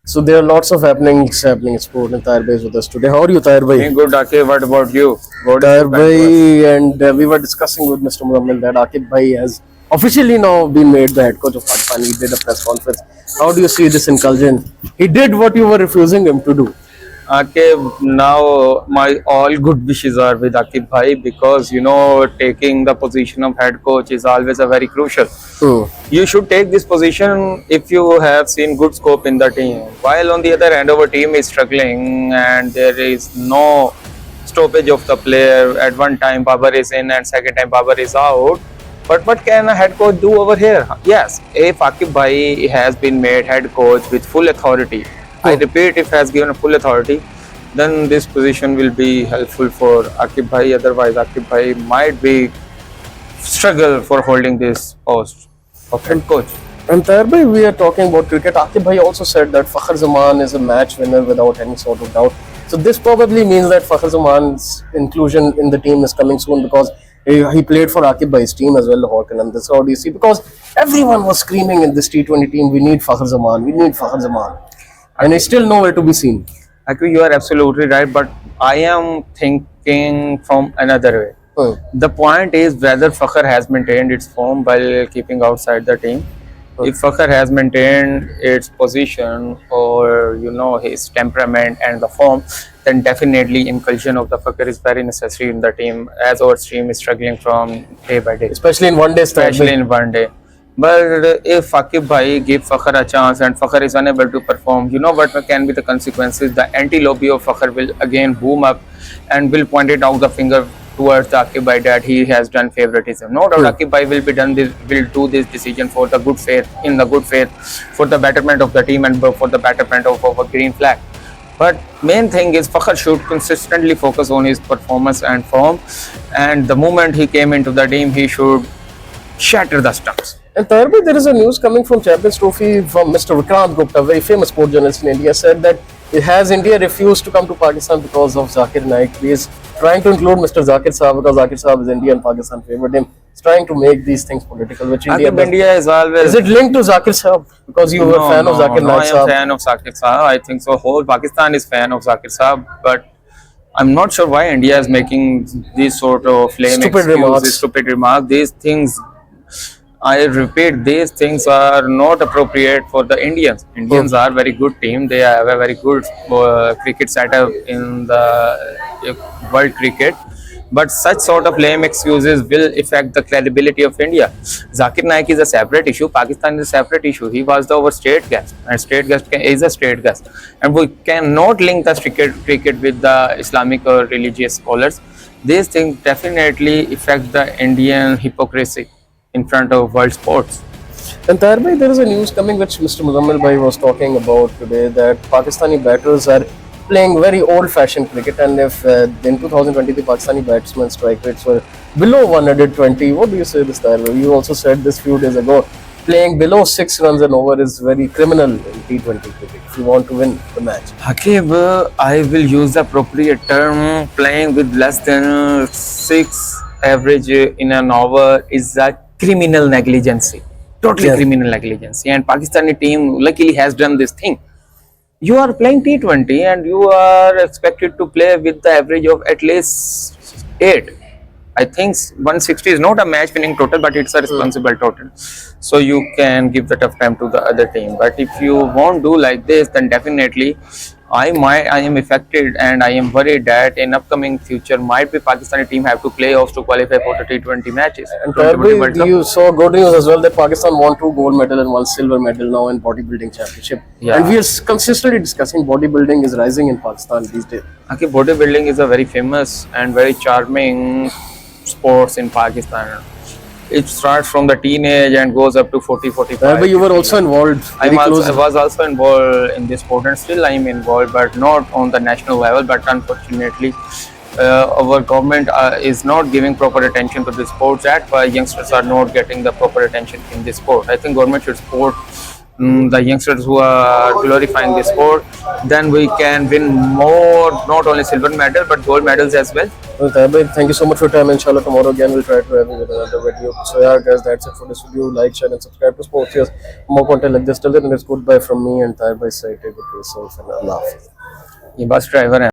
So there are lots of happening in sport, and Tahir Bhai is with us today. How are you, Tahir Bhai? Hey, good, Akib. What about you? What is Tahir your plan to us? Bhai, and we were discussing with Mr. Muzammil that Akib Bhai has officially now been made the head coach of Pakistan. He did a press conference. How do you see this incursion? He did what you were refusing him to do. Akib, now my all good wishes are with Akib Bhai because taking the position of head coach is always a very crucial. Hmm. You should take this position if you have seen good scope in the team. While on the other hand, our team is struggling and there is no stoppage of the player. At one time, Babar is in and second time, Babar is out. But what can a head coach do over here? Yes, if Akib Bhai has been made head coach with full authority, I repeat, if has given full authority, then this position will be helpful for Akib Bhai. Otherwise, Akib Bhai might be struggle for holding this post of head coach. And Tahir Bhai, we are talking about cricket. Akib Bhai also said that Fakhar Zaman is a match winner without any sort of doubt. So this probably means that Fakhar Zaman's inclusion in the team is coming soon because he played for Akib Bhai's team as well, Lahore Qalandars. How do you see? Because everyone was screaming in this T20 team, we need Fakhar Zaman, we need Fakhar Zaman. And he's still nowhere to be seen. Actually, you are absolutely right, but I am thinking from another way. The point is whether Fakhar has maintained its form while keeping outside the team. If Fakhar has maintained its position or his temperament and the form, then definitely inclusion of the Fakhar is very necessary in the team as our team is struggling from day by day. Especially in one day. Especially in one day. But if Akib Bhai give Fakhar a chance and Fakhar is unable to perform, you know what can be the consequences? The anti-lobby of Fakhar will again boom up and will point it out the finger towards Akib Bhai that he has done favoritism. No doubt Akib Bhai will do this decision for the good faith, for the betterment of the team and for the betterment of our green flag. But main thing is Fakhar should consistently focus on his performance and form, and the moment he came into the team, he should shatter the stumps. And Tahir Bhai, there is a news coming from Champions Trophy from Mr. Vikrant Gupta, a very famous sport journalist in India, said that has India refused to come to Pakistan because of Zakir Naik. He is trying to include Mr. Zakir Saab because Zakir Saab is India and Pakistan favored him. He's trying to make these things political, which India is always... Is it linked to Zakir Saab? Because you were a fan of Zakir Naik Saab. I am a fan of Zakir Saab. I think so. Whole Pakistan is fan of Zakir Saab, but I'm not sure why India is making these sort of lame stupid remarks. These things, I repeat, these things are not appropriate for the Indians. Indians are a very good team. They have a very good cricket setup in the world cricket. But such sort of lame excuses will affect the credibility of India. Zakir Naik is a separate issue. Pakistan is a separate issue. He was our state guest, and state guest is a state guest. And we cannot link the cricket with the Islamic or religious scholars. These things definitely affect the Indian hypocrisy in front of world sports. And Tahir Bhai, there is a news coming which Mr. Muzammil Bhai was talking about today that Pakistani batters are playing very old-fashioned cricket, and if in 2020 the Pakistani batsmen strike rates were below 120, what do you say this Tahir Bhai? You also said this few days ago, playing below 6 runs an over is very criminal in T20 cricket if you want to win the match. Akib, I will use the appropriate term. Playing with less than 6 average in an over is a criminal negligence, totally criminal negligence, and Pakistani team luckily has done this thing. You are playing T20 and you are expected to play with the average of at least 8. I think 160 is not a match winning total, but it's a responsible total. So you can give the tough time to the other team. But if you won't do like this, then definitely I am affected, and I am worried that in upcoming future might be Pakistani team have to playoffs to qualify for the T20 matches. And you saw good news as well that Pakistan won 2 gold medal and 1 silver medal now in bodybuilding championship. Yeah. And we are consistently discussing bodybuilding is rising in Pakistan these days. Okay, bodybuilding is a very famous and very charming sports in Pakistan. It starts from the teenage and goes up to 40, 45. But you were also involved. I was also involved in this sport, and still I am involved, but not on the national level. But unfortunately, our government is not giving proper attention to this sport. That's why youngsters are not getting the proper attention in this sport. I think government should support the youngsters who are glorifying this sport then we can win more, not only silver medal but gold medals as well. Well, Tayyib, thank you so much for your time. Inshallah, tomorrow again we'll try to have you with another video. So yeah, guys, that's it for this video. Like, share, and subscribe to Sports Years. More content like this. Till then, it's goodbye from me and Tayyib. Say take good to yourself and Allah Hafiz. ये bus driver है